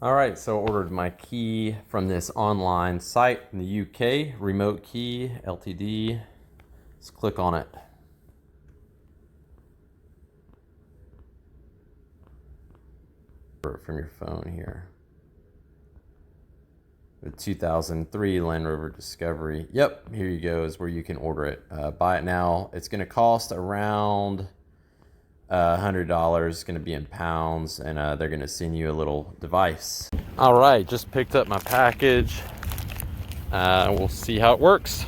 Alright, so I ordered my key from this online site in the UK, remote key, LTD. Let's click on it. From your phone here. The 2003 Land Rover Discovery. Yep, here you go is where you can order it. Buy it now. It's going to cost around $100. It's going to be in pounds, and they're going to send you a little device. All right, just picked up my package. We'll see how it works.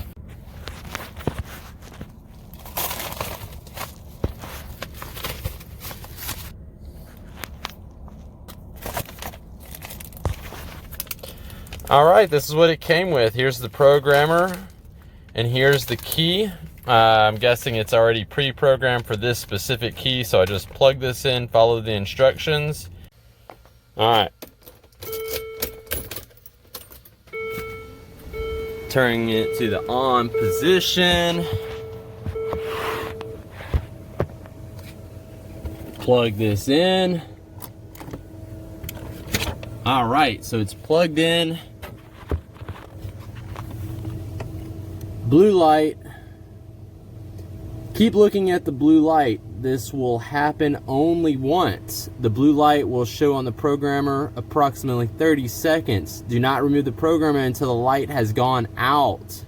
All right, this is what it came with. Here's the programmer, and here's the key. I'm guessing it's already pre-programmed for this specific key, so I just plug this in, follow the instructions. All right. Turning it to the on position. Plug this in. All right, so it's plugged in. Blue light. Keep looking at the blue light. This will happen only once. The blue light will show on the programmer approximately 30 seconds. Do not remove the programmer until the light has gone out.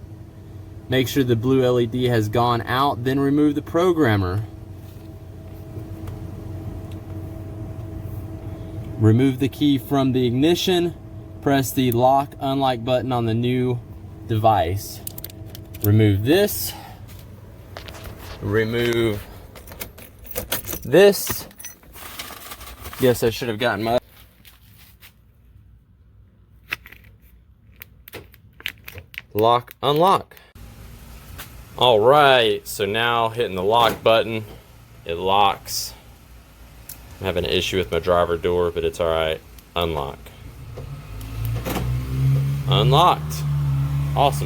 Make sure the blue LED has gone out, then remove the programmer. Remove the key from the ignition. Press the lock unlock button on the new device. Remove this. Remove this. Guess I should have gotten my lock unlock. All right, so now hitting the lock button, it locks. I'm having an issue with my driver door, but it's all right. Unlock. Unlocked. Awesome.